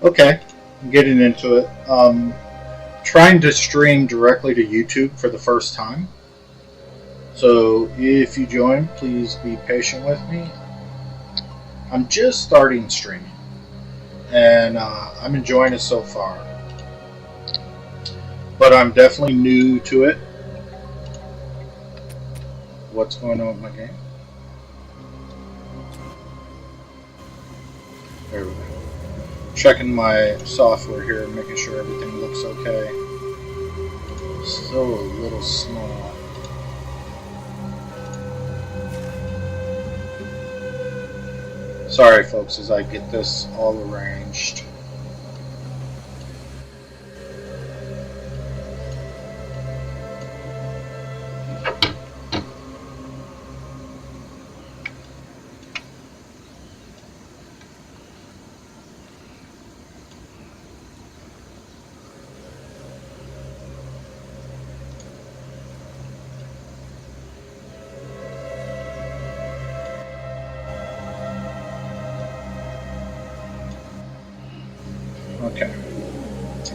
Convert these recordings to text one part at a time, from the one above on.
Okay, I'm getting into it. Trying to stream directly to YouTube for the first time. So if you join, please be patient with me. I'm just starting streaming, and I'm enjoying it so far. But I'm definitely new to it. What's going on with my game? There we go. Checking my software here, making sure everything looks okay. Still a little small. Sorry, folks, as I get this all arranged. Okay.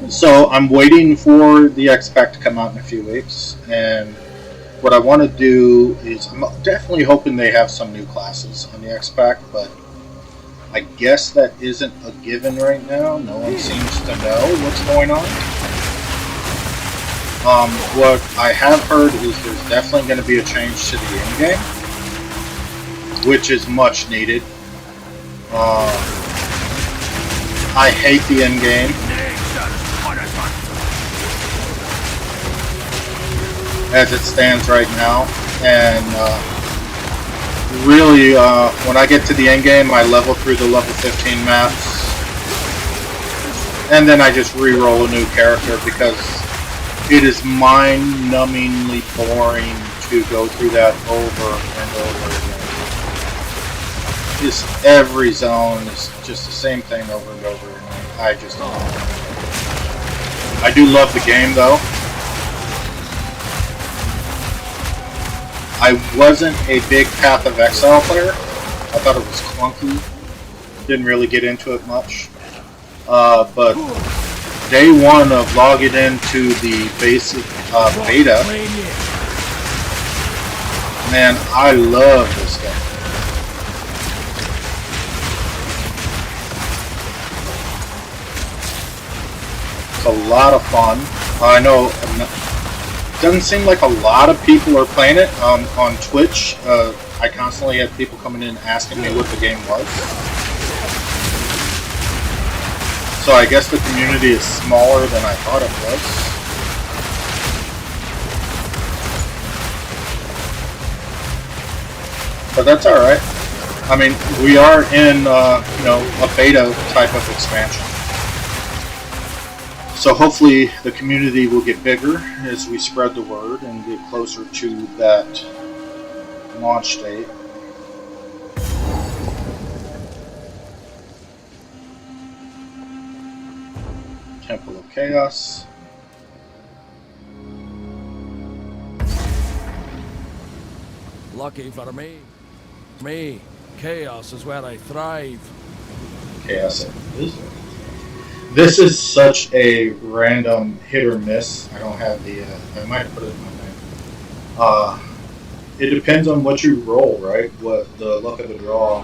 So I'm waiting for the X-Pack to come out in a few weeks, and what I want to do is I'm definitely hoping they have some new classes on the X-Pack, but I guess that isn't a given right now. No one seems to know what's going on. What I have heard is there's definitely going to be a change to the in-game, which is much needed. I hate the end game. As it stands right now, and really, when I get to the end game, I level through the level 15 maps, and then I just re-roll a new character because it is mind-numbingly boring to go through that over and over again. Just every zone is just the same thing over and over again. I just don't know. I do love the game though. I wasn't a big Path of Exile player. I thought it was clunky. Didn't really get into it much. But day one of logging into the basic beta, man, I love this game. A lot of fun. I know it doesn't seem like a lot of people are playing it on Twitch. I constantly have people coming in asking me what the game was. So I guess the community is smaller than I thought it was. But that's alright. I mean, we are in a beta type of expansion. So hopefully the community will get bigger as we spread the word and get closer to that launch date. Temple of Chaos. Lucky for me, chaos is where I thrive. Chaos is. This is such a random hit or miss. I don't have the. I might have put it in my name. It depends on what you roll, right? What the luck of the draw.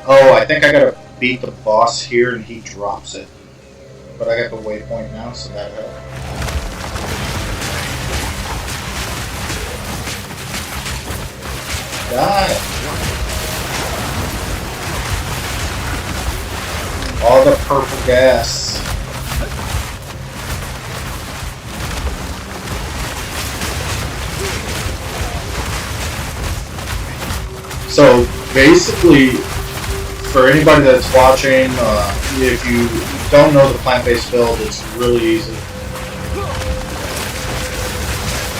Oh, I think I gotta beat the boss here, and he drops it. But I got the waypoint now, so that helps. Got it. All the purple gas. So basically, for anybody that's watching, if you don't know the plant-based build, it's really easy.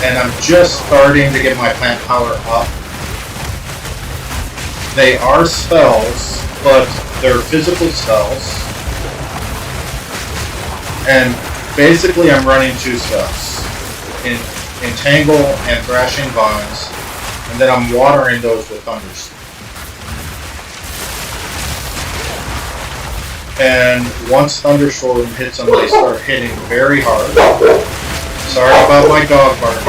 And I'm just starting to get my plant power up. They are spells, but they're physical spells. And basically I'm running two spells. Entangle and Thrashing Vines. And then I'm watering those with Thunders. And once Thunderstorm hits them, they start hitting very hard. Sorry about my dog barking.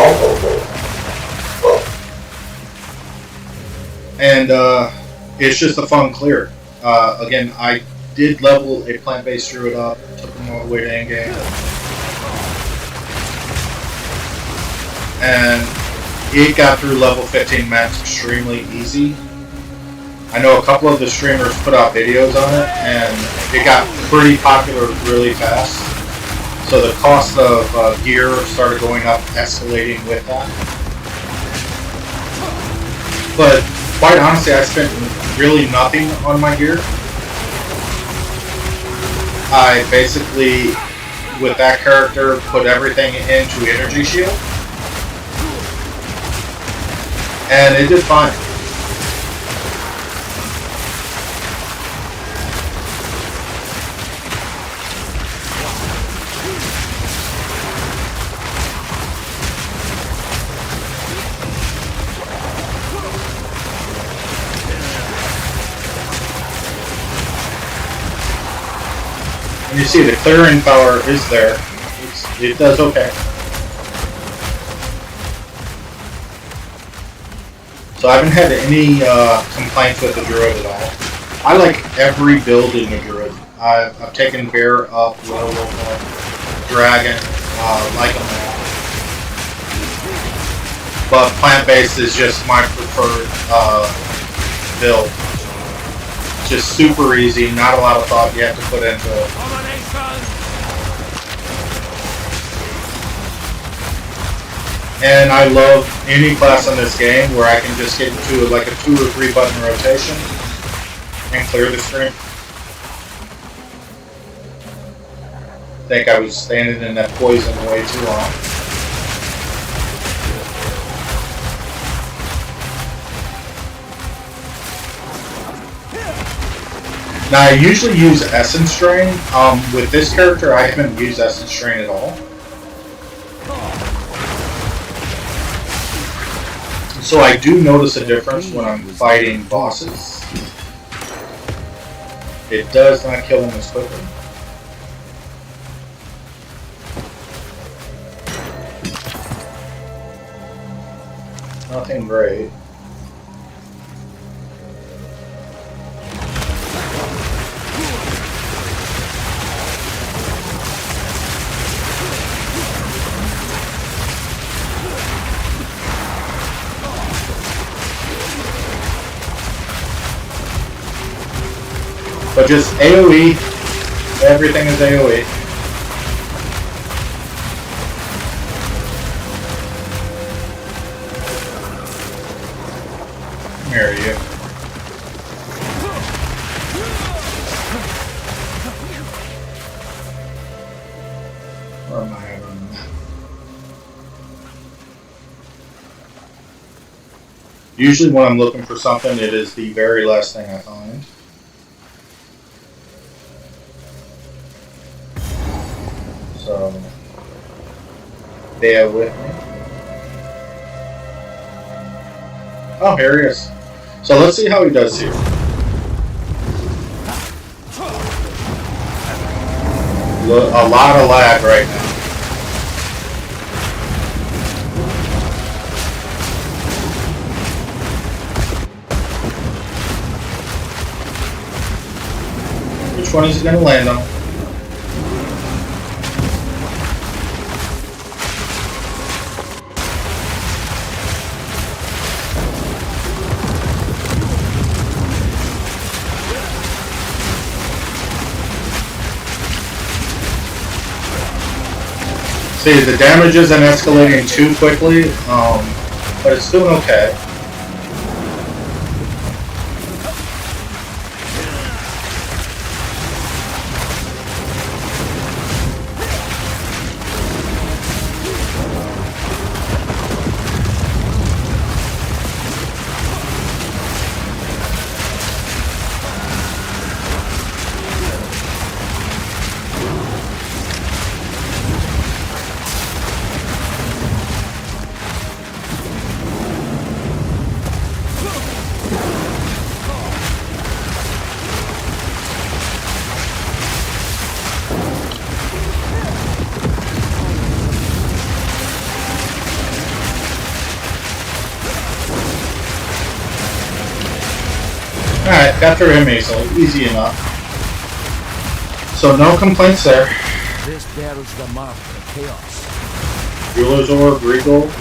And it's just a fun clear. Again, I did level a plant-based druid up, took him all the way to endgame. And it got through level 15 max extremely easy. I know a couple of the streamers put out videos on it, and it got pretty popular really fast. So the cost of gear started going up, escalating with that. But quite honestly, I spent really nothing on my gear. I basically, with that character, put everything into energy shield. And it did fine. And you see the clearing power is there. It does okay. So I haven't had any complaints with the Druid at all. I like every build in the Druid. I've taken Bear up, Werewolf up, Dragon, like them all. But plant-based is just my preferred build. Just super easy, not a lot of thought you have to put into it. And I love any class in this game where I can just get into like a 2 or 3 button rotation and clear the screen. I think I was standing in that poison way too long. Now I usually use Essence Drain. With this character I haven't used Essence Drain at all. So I do notice a difference when I'm fighting bosses. It does not kill them as quickly. Nothing great. But just AoE, everything is AoE. Where are you? Where am I on the map? Usually when I'm looking for something, it is the very last thing I find. So, bear with me. Oh, here he is. So let's see how he does here. A lot of lag right now. Which one is he going to land on? See, the damage isn't escalating too quickly, but it's doing okay. Alright, got through him easy enough. So no complaints there. This bears the mark of chaos. Ruler's Orb, Regal.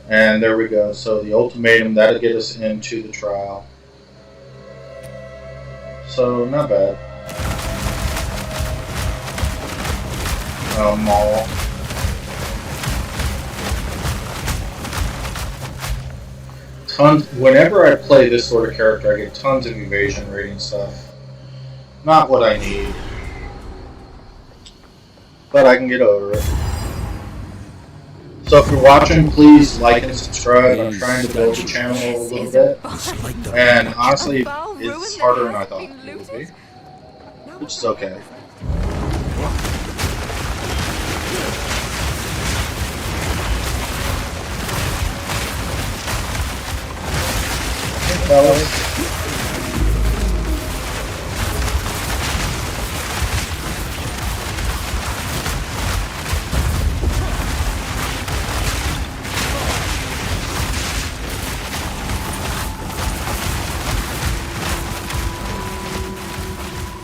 And there we go. So the ultimatum, that'll get us into the trial. So not bad. Maul. Whenever I play this sort of character, I get tons of evasion rating stuff. Not what I need. But I can get over it. So if you're watching, please like and subscribe. I'm trying to build the channel a little bit. And honestly, it's harder than I thought it would be. Which is okay. Fellas.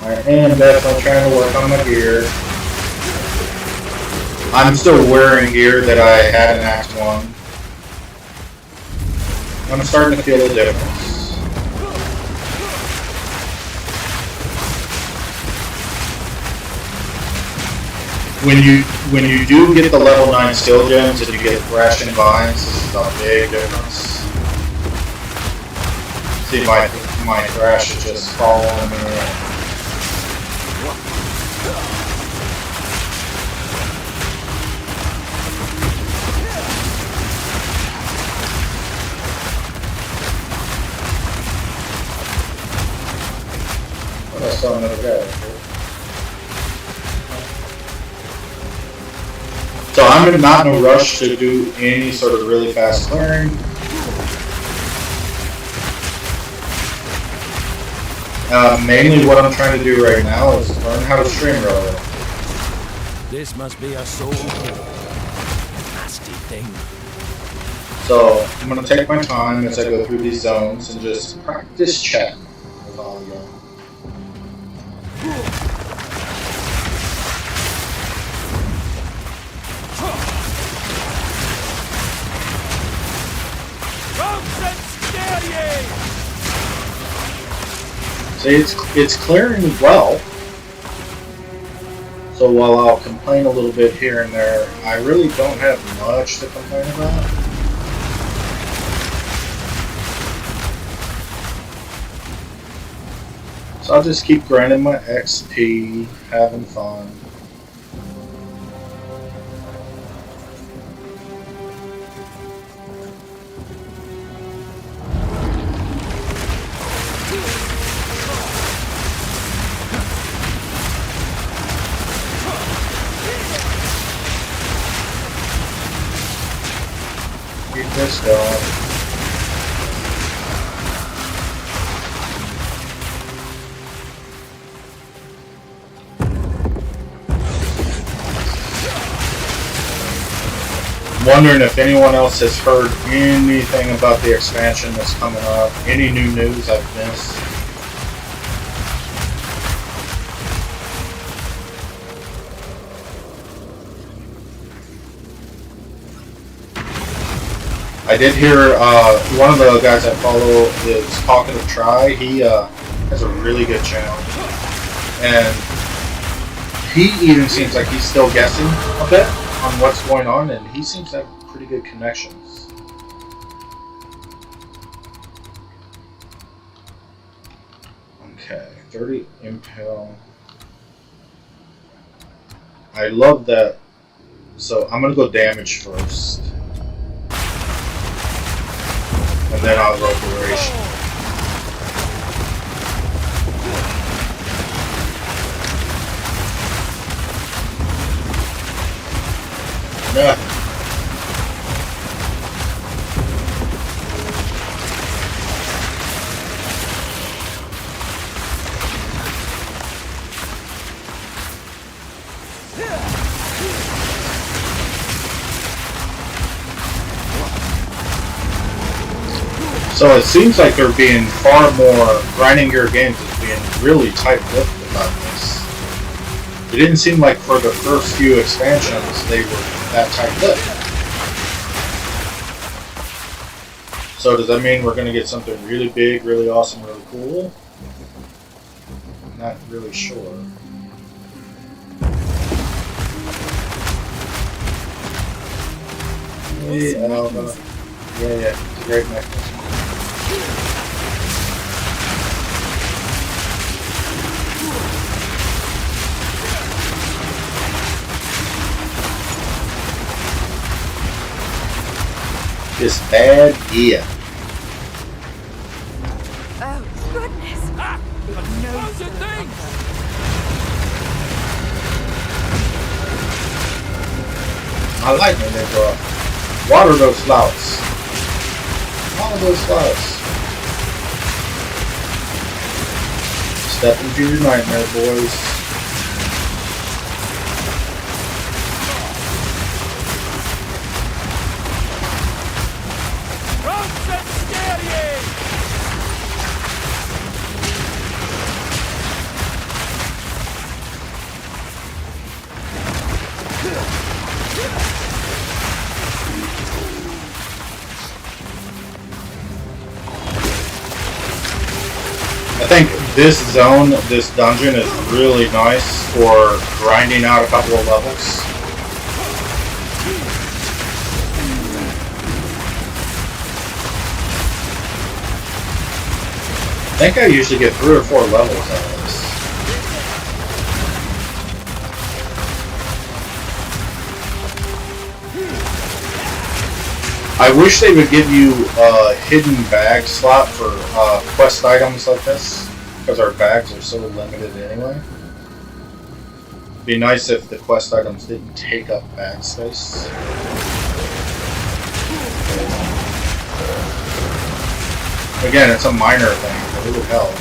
I am definitely trying to work on my gear. I'm still wearing gear that I had in Act 1. I'm starting to feel a difference. When you do get the level 9 skill gems and you get thrashing vines, this is a big difference. See, my thrash is just following me. I saw another guy. So I'm not in a rush to do any sort of really fast clearing. Mainly what I'm trying to do right now is learn how to stream really. This must be a soul kill. Nasty thing. So I'm going to take my time as I go through these zones and just practice chat with all of you. See, it's clearing well. So while I'll complain a little bit here and there, I really don't have much to complain about. So I'll just keep grinding my XP, having fun. Keep this going. Wondering if anyone else has heard anything about the expansion that's coming up, any new news I've missed. I did hear one of the guys I follow is Talkative Try. He has a really good channel, and he even seems like he's still guessing a bit on what's going on, and he seems to have pretty good connections. Okay, 30 impale. I love that. So I'm gonna go damage first, and then I'll go duration. Yeah. So it seems like they're being far more, grinding gear games is being really tight-lipped about this. It didn't seem like for the first few expansions they were that tight-lipped. So does that mean we're going to get something really big, really awesome, really cool? I'm not really sure. Yeah, it's a great mechanism. This bad gear. Oh, goodness. Ah! Explosive things! I like when they go up. Water those flowers. Water those flowers. Step into your nightmare, boys. Ropes and steady! I think this zone, this dungeon is really nice for grinding out a couple of levels. I think I usually get 3 or 4 levels out of this. I wish they would give you a hidden bag slot for quest items like this, because our bags are so limited anyway. It'd be nice if the quest items didn't take up bag space. Again, it's a minor thing, but it would help.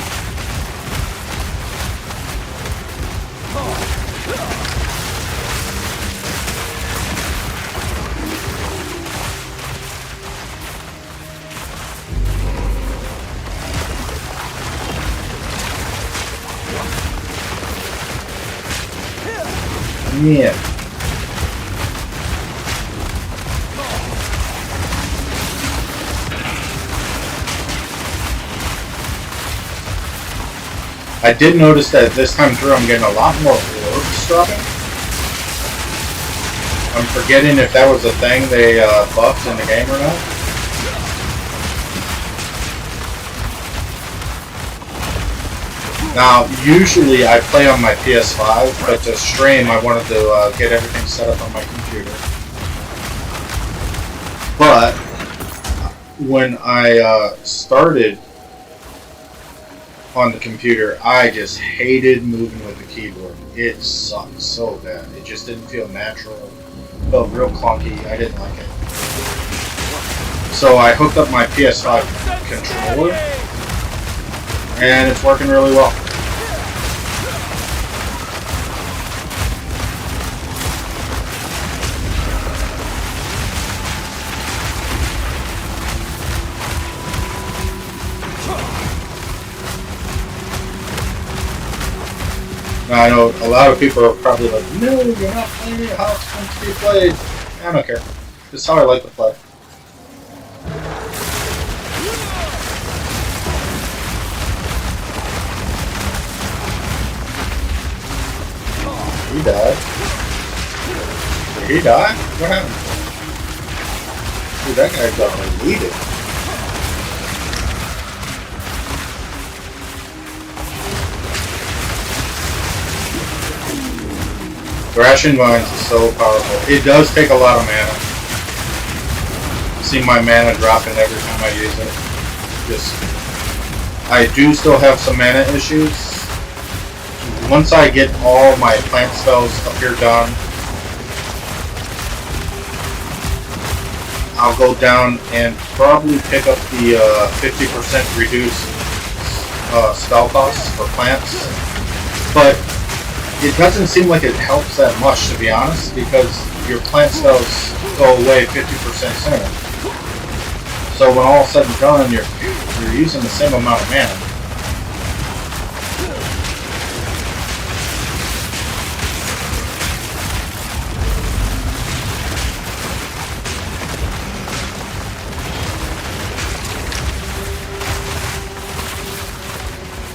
Yeah. I did notice that this time through I'm getting a lot more orbs dropping. I'm forgetting if that was a thing they buffed in the game or not. Now, usually I play on my PS5, but to stream I wanted to get everything set up on my computer. But when I started on the computer, I just hated moving with the keyboard. It sucked so bad. It just didn't feel natural. It felt real clunky. I didn't like it. So I hooked up my PS5 controller, and it's working really well. I know a lot of people are probably like, no, you're not playing it how it's meant to be played. I don't care. This is how I like to play. He died. Did he die? What happened? Dude, that guy got deleted. Thrashing Vines is so powerful. It does take a lot of mana. See my mana dropping every time I use it. I do still have some mana issues. Once I get all my plant spells up here done, I'll go down and probably pick up the 50% reduced spell costs for plants. But it doesn't seem like it helps that much, to be honest, because your plant spells go away 50% sooner. So when all said and done, you're using the same amount of mana.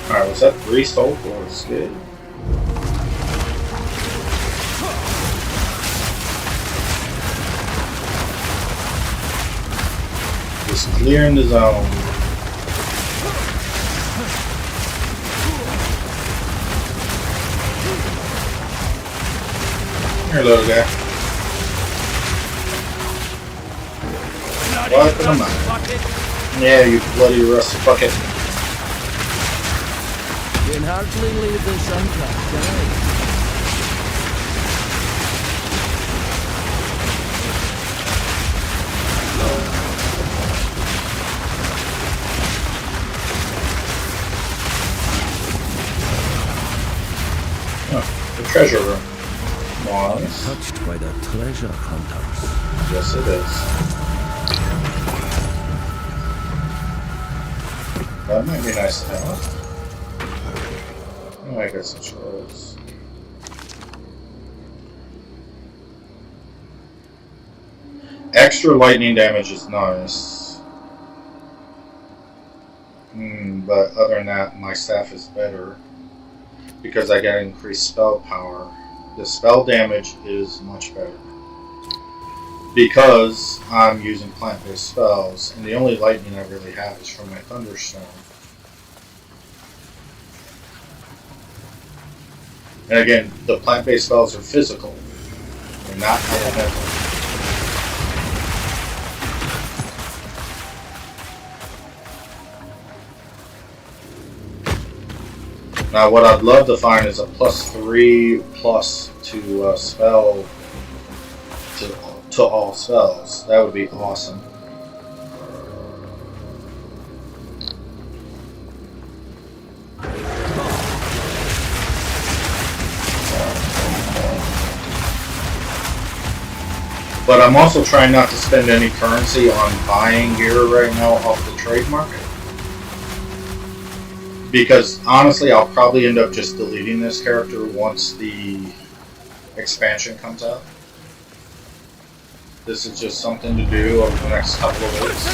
Alright, was that 3 soul or skid? Just clearing the zone. Here, little guy. What the mind? Yeah, you bloody rusty bucket. Can hardly leave this untouched, eh? Oh, the treasure room. Nice. Touched by the treasure hunters. Yes, it is. That might be nice to have. Oh, I got some scrolls. Extra lightning damage is nice. But other than that, my staff is better because I get increased spell power. The spell damage is much better because I'm using plant-based spells, and the only lightning I really have is from my thunderstorm. And again, the plant-based spells are physical. They're not elemental. Now what I'd love to find is a +3+ to spell to all spells. That would be awesome. But I'm also trying not to spend any currency on buying gear right now off the trade market. Because honestly, I'll probably end up just deleting this character once the expansion comes out. This is just something to do over the next couple of weeks.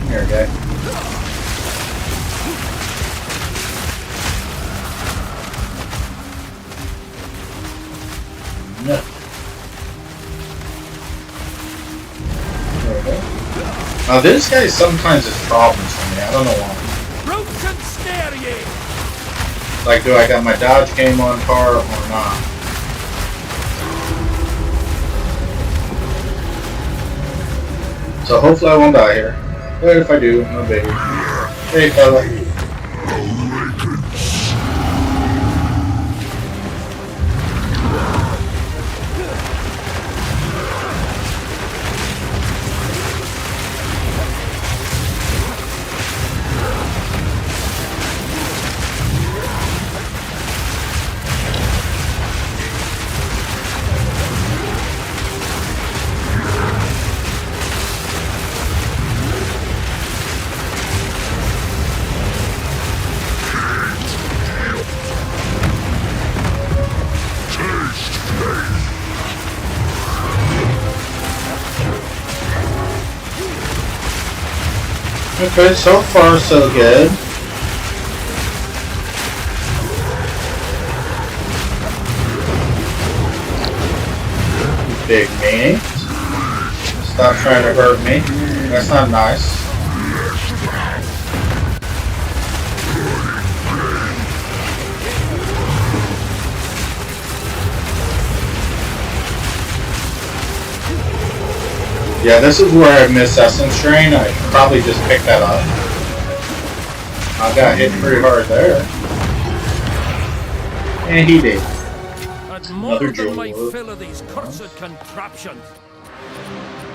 Here, guy. No. There we go. Now this guy sometimes has problems for me. I don't know why. Like, do I got my dodge game on par or not? So hopefully I won't die here. But if I do, no biggie. Hey fella. Okay, so far so good. Big meanie. Stop trying to hurt me. That's not nice. Yeah, this is where I missed Essence Drain. I should probably just pick that up. I got hit pretty hard there. And he did. Another jewel. Fill of these cursed contraptions.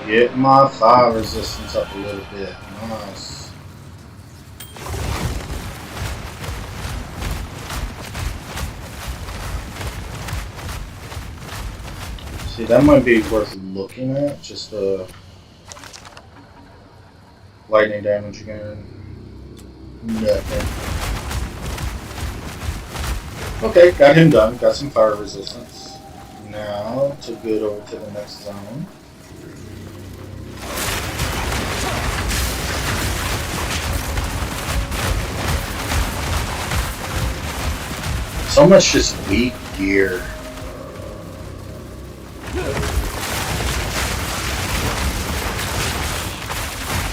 Get my fire resistance up a little bit. Nice. See, that might be worth looking at. Just the lightning damage again. Nothing. Okay, got him done. Got some fire resistance. Now to get over to the next zone. So much just weak gear.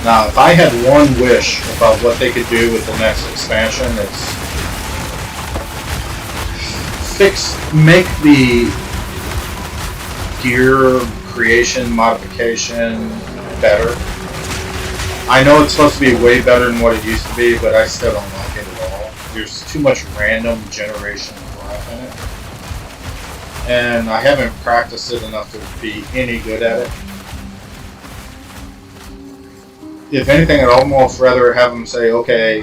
Now, if I had one wish about what they could do with the next expansion, it's make the gear creation modification better. I know it's supposed to be way better than what it used to be, but I still don't like it at all. There's too much random generation crap in it. And I haven't practiced it enough to be any good at it. If anything, I'd almost rather have them say, okay,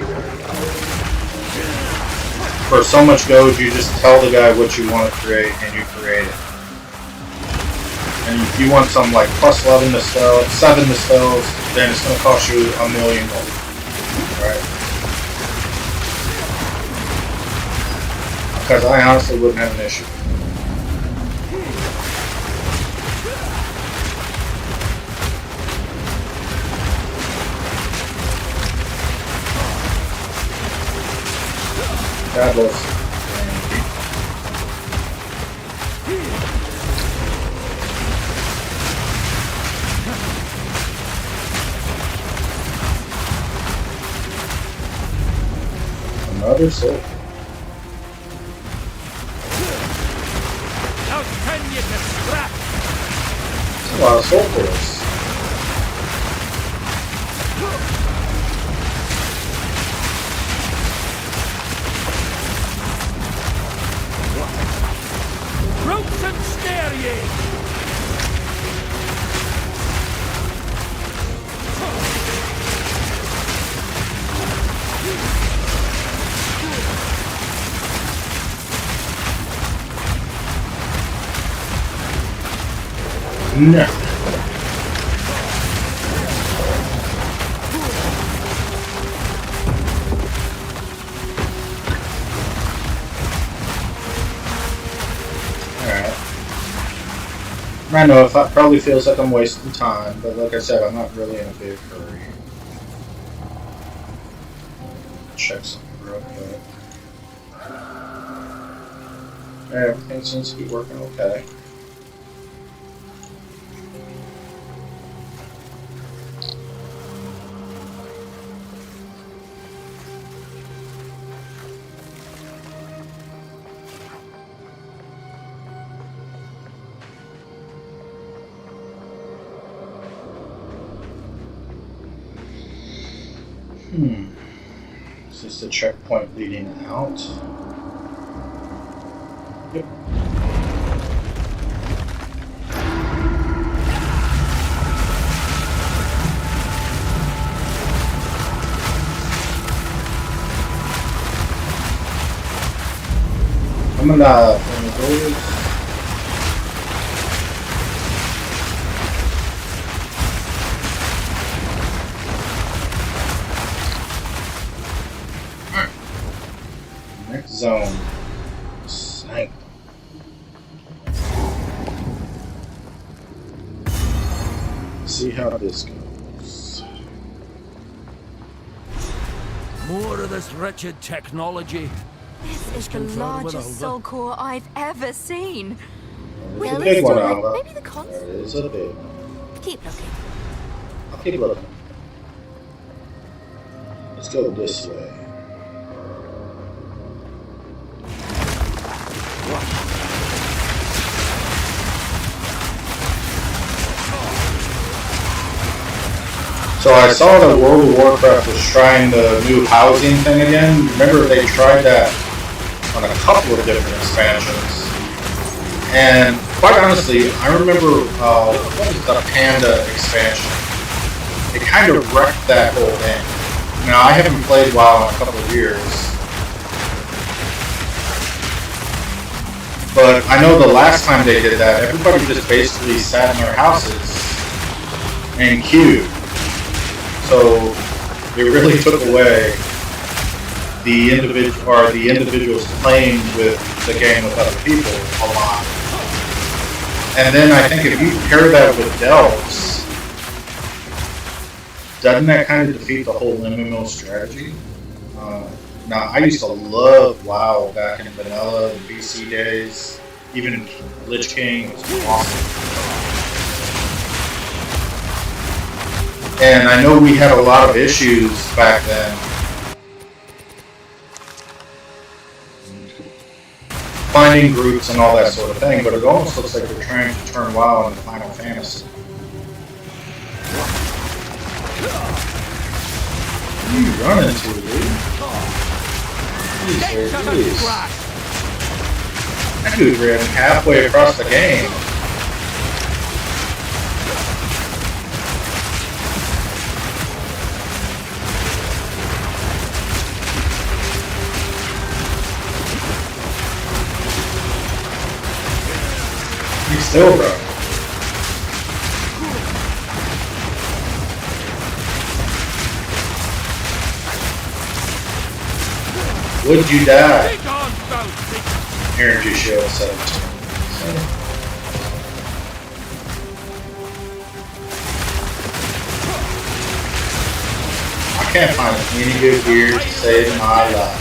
for so much gold, you just tell the guy what you want to create, and you create it. And if you want some like plus 11 to spell, 7 to spells, then it's going to cost you $1 million. Right? Because I honestly wouldn't have an issue. God bless. Another soul. How can you distract? That's a lot of soul force. Ropes and snare ye! No. I know it probably feels like I'm wasting time, but like I said, I'm not really in a big hurry. Check something real quick. Yeah, everything seems to be working okay. Is this the checkpoint leading out? Yep. I'm gonna open the doors. Next zone. Sanctum. See how this goes. More of this wretched technology. This is the confirmed with largest Alva. soul core I've ever seen. It's a Really? big one, Like, Alva. maybe the cons. It's a big one. Keep looking. I'll keep looking. Let's go this way. So I saw that World of Warcraft was trying the new housing thing again. Remember they tried that on a couple of different expansions. And quite honestly, I remember what was the Panda expansion? It kind of wrecked that whole thing. Now I haven't played WoW in a couple of years. But I know the last time they did that, everybody just basically sat in their houses and queued. So it really took away the individuals playing with the game with other people a lot. And then I think if you pair that with delves, doesn't that kind of defeat the whole MMO strategy? Now, I used to love WoW back in vanilla and BC days. Even Lich King was awesome. And I know we had a lot of issues back then. Finding groups and all that sort of thing, but it almost looks like they're trying to turn WoW into Final Fantasy. What are you running to, dude? Jeez. That dude ran halfway across the game. He's still running. Would you die? Energy shield 17. I can't find any good gear to save my life.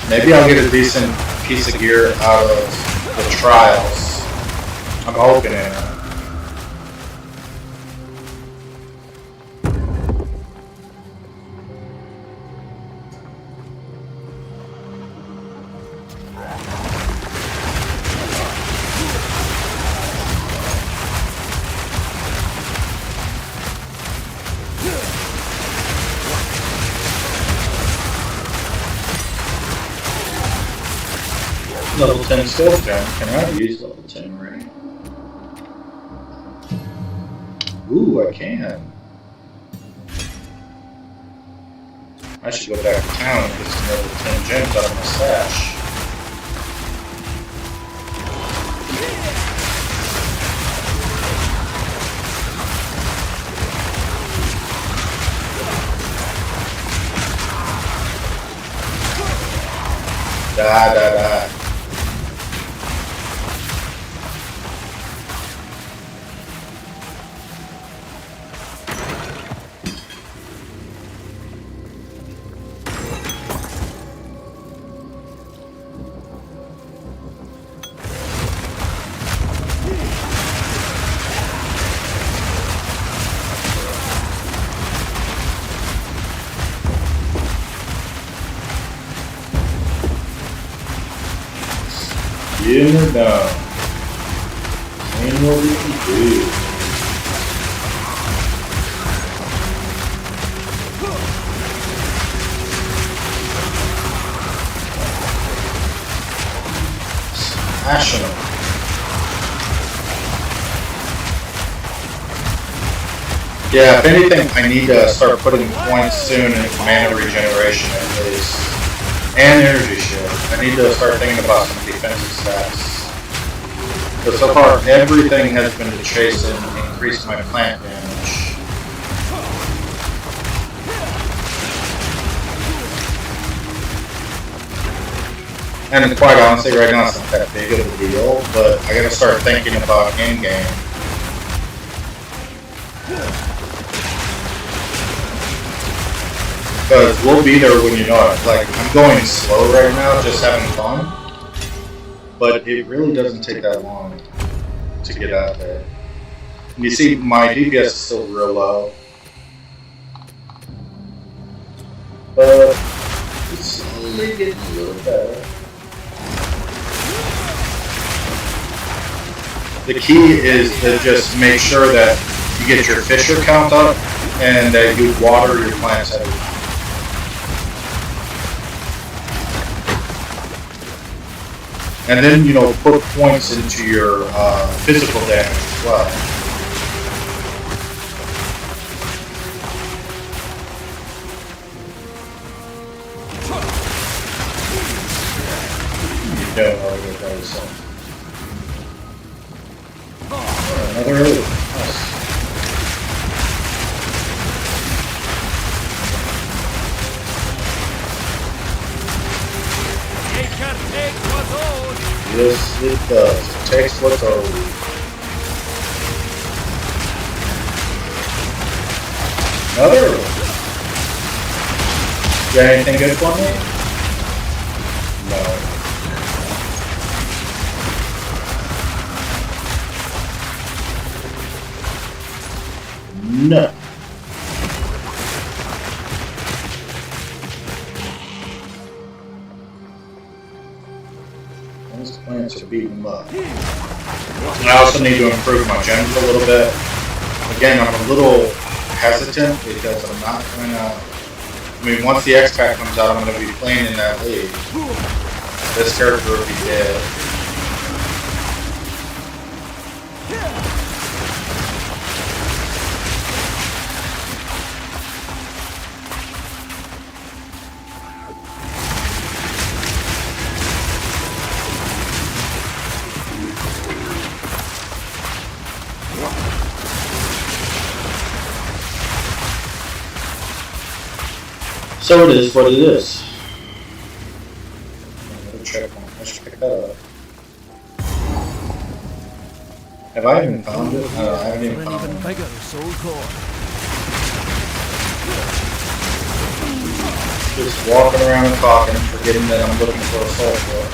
Maybe I'll get a decent piece of gear out of the trials. I'm hoping it. Level 10 skill gem. Can I use level 10 already? Ooh, I can. I should go back to town and get some level 10 gems out of my stash. Die. Getting her down. Ain't what we can do. Smashing them. Yeah, if anything, I need to start putting points soon in mana regeneration at least. And energy shield. I need to start thinking about some defensive stats. But so far, everything has been to chase and increase my plant damage. And quite honestly, right now it's not that big of a deal, but I gotta start thinking about in-game. Because we'll be there when you know it. Like, I'm going slow right now, just having fun. But it really doesn't take that long to get out there. And you see, my DPS is still real low. But it's slowly getting a little better. The key is to just make sure that you get your fisher count up and that you water your plants every time. And then, you know, put points into your physical damage as well. doing while we go this one. Another loop. Nice. Yes, it does. It takes what's owed. Another one. You got anything good for me? No. No. Those plants are beating them up. I also need to improve my gems a little bit. Again, I'm a little hesitant because I'm not going to... I mean, once the X-Pack comes out, I'm going to be playing in that league. This character will be dead. So it is what it is. Another checkpoint. Let's pick that up. Have I even found it? No, I haven't even found it. Bigger soul core. Just walking around and talking, forgetting that I'm looking for a soul core.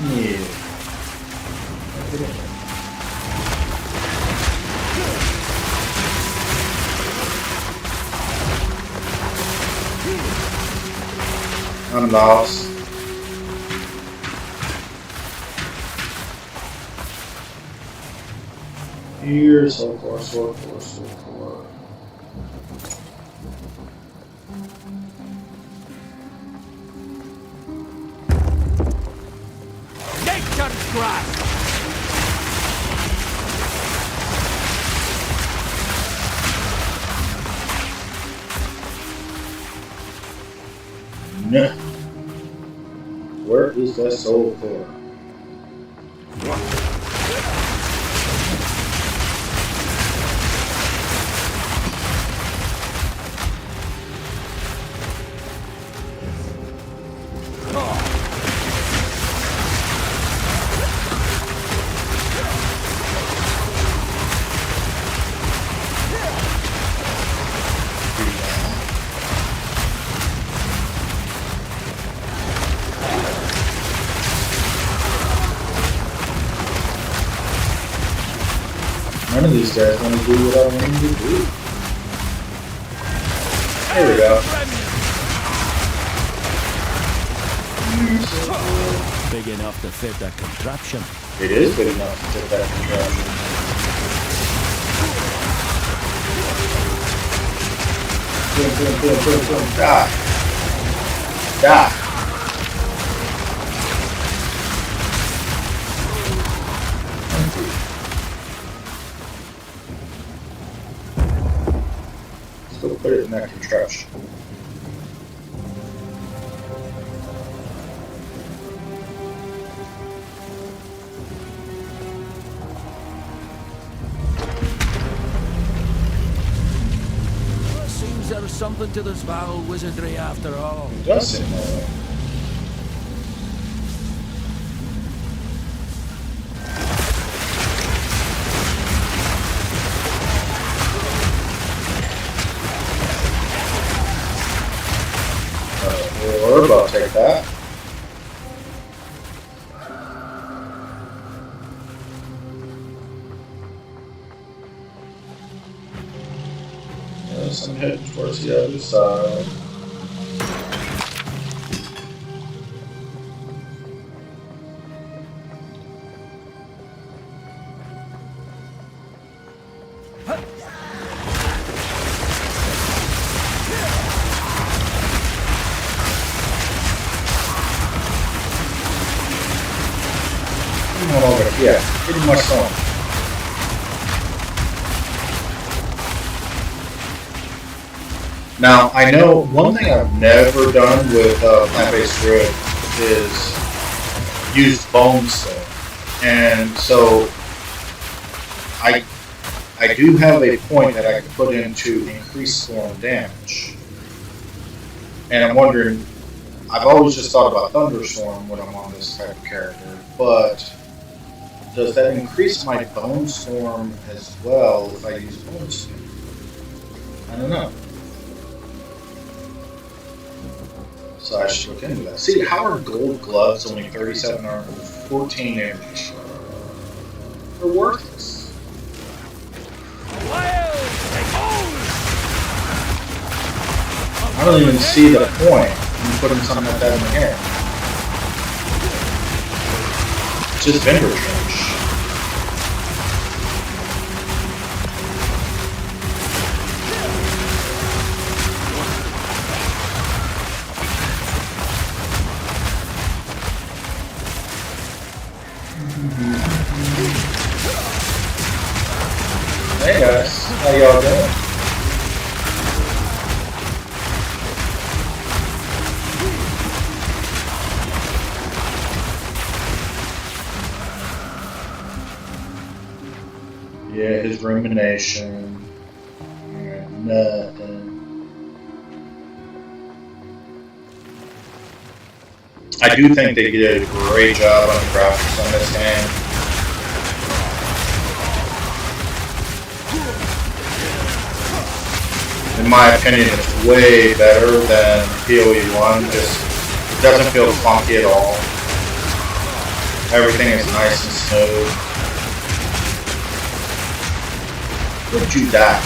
Yeah. I'm lost. Here's so far, so far, so far. Nature's grasp. No. Where is that soul core? None of these guys want to do what I want them to do. There we go. Big enough to fit that contraption. It is big enough to fit that contraption. Boom. Die. Die. Still put it in that contraption. Seems there's something to this foul wizardry after all. It does seem that way. Orb, I'll take that. Yes, I'm heading towards the other side. Come on over. Yeah, pretty much so. Now, I know one thing I've never done with plant-based Druid is use bone stone. And so I do have a point that I can put in to increase storm damage. And I'm wondering, I've always just thought about Thunderstorm when I'm on this type of character, but does that increase my Bone Storm as well if I use Bone Storm? I don't know. So I should look into that. See, how are gold gloves only 37 armor, 14 energy? They're worthless. I don't even see the point in putting something like that in the hair. It's just vendor trash. Hey guys, how y'all doing? Yeah, his rumination. Nothing. I do think they did a great job on the graphics on this game. In my opinion, it's way better than POE 1. Just it doesn't feel funky at all. Everything is nice and smooth. Would you die?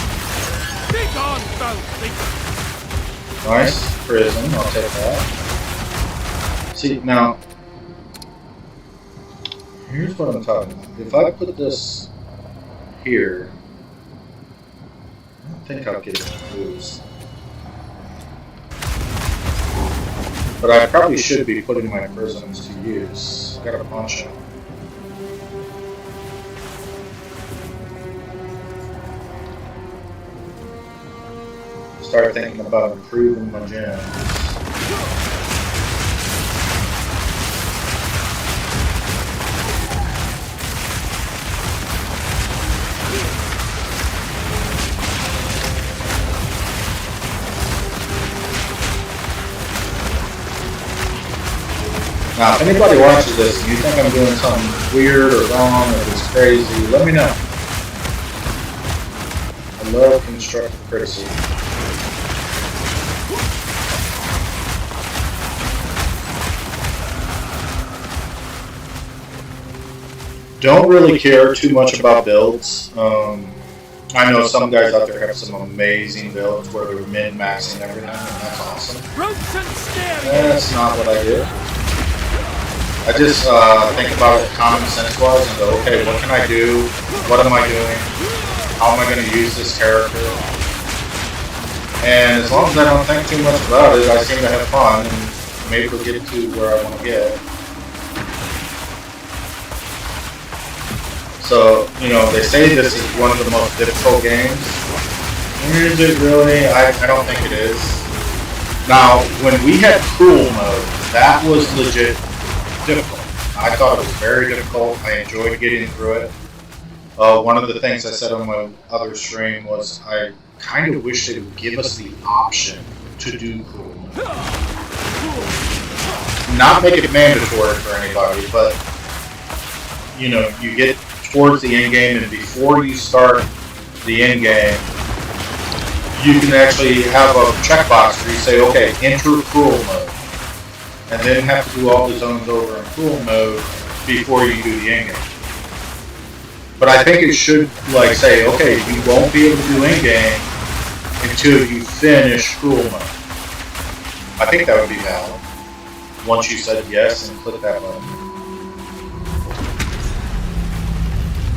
Nice prison. I'll take that. See now. Here's what I'm talking about. If I put this here. I think I'll get it confused. But I probably should be putting my prisms to use. Got a bunch of them. Start thinking about improving my gems. Now, if anybody watches this and you think I'm doing something weird or wrong or it's crazy, let me know. I love constructive criticism. Don't really care too much about builds. I know some guys out there have some amazing builds where they're min-maxing everything, and that's awesome. That's not what I do. I just think about it common sense-wise and go, okay, what can I do? What am I doing? How am I going to use this character? And as long as I don't think too much about it, I seem to have fun, and maybe we'll get to where I want to get. So, you know, they say this is one of the most difficult games. Is it really? I don't think it is. Now, when we had cruel mode, that was legit difficult. I thought it was very difficult. I enjoyed getting through it. One of the things I said on my other stream was I kind of wish they would give us the option to do cruel mode. Not make it mandatory for anybody, but you know, you get towards the end game, and before you start the end game, you can actually have a checkbox where you say, okay, enter cruel mode, and then have to do all the zones over in cruel mode before you do the end game. But I think it should like say, okay, you won't be able to do end game until you finish cruel mode. I think that would be valid once you said yes and click that button.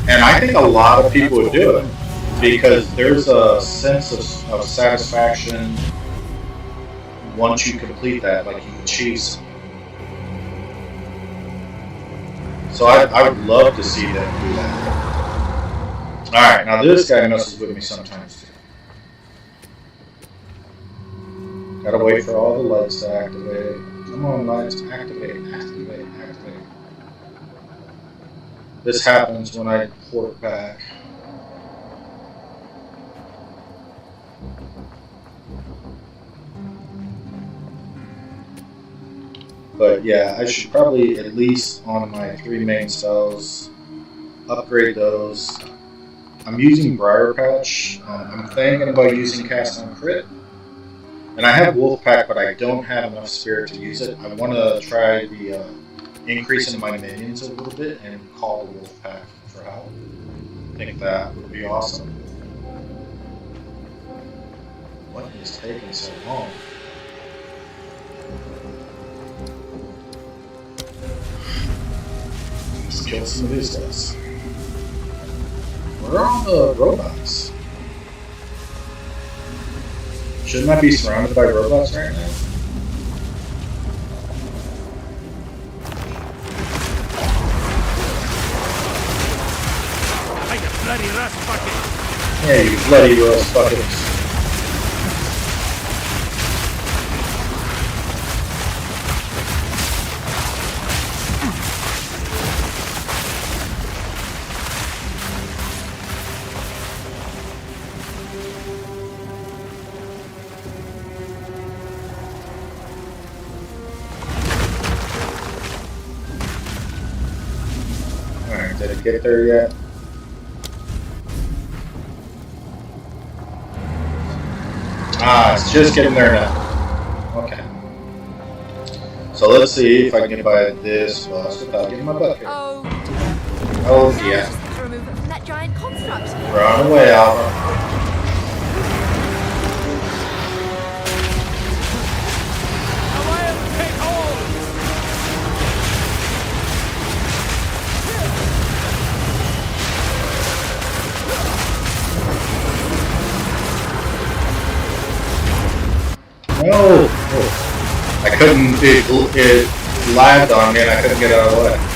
And I think a lot of people would do it because there's a sense of satisfaction once you complete that, like you achieve something. So I would love to see them do that. Alright, now this guy messes with me sometimes too. Gotta wait for all the lights to activate. Come on, lights, activate, activate, activate. This happens when I port back. But yeah, I should probably, at least on my 3 main cells, upgrade those. I'm using Briar Patch. I'm thinking about using Cast on Crit. And I have Wolf Pack, but I don't have enough Spirit to use it. I want to try the increase in my minions a little bit and call the Wolf Pack for help. I think that would be awesome. What is taking so long? Let's kill some of these guys. Where are all the robots? Shouldn't I be surrounded by robots right now? Bloody rust bucket! Yeah, you bloody rust buckets. Alright, did it get there yet? Ah, it's just getting there now. Okay. So let's see if I can get by this boss without getting my butt kicked. Oh, Oh now yeah. I just have to remove it from that giant construct. Run away, Alpha. No! Oh. I couldn't, it lagged on me and I couldn't get out of the way.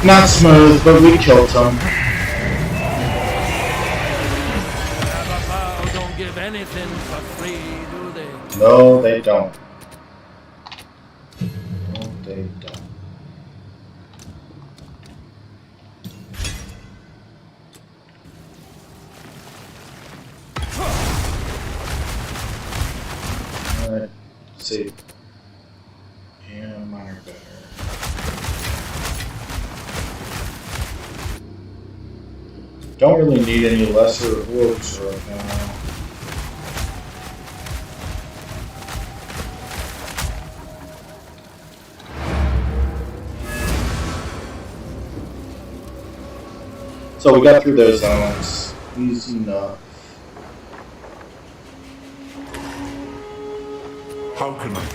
Not smooth, but we killed him. Don't give anything for free, do they? No, they don't. No, they don't. Alright, let's see. Yeah, mine are better. Don't really need any lesser orbs right now. So we got through those zones. Easy enough. How can I?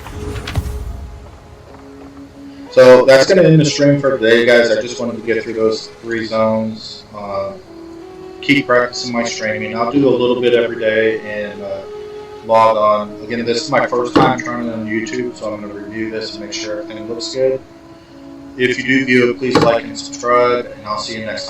So that's going to end the stream for today, guys. I just wanted to get through those 3 zones. Keep practicing my streaming. I'll do a little bit every day and log on. Again, this is my first time trying it on YouTube, so I'm going to review this and make sure everything looks good. If you do view it, please like and subscribe, and I'll see you next time.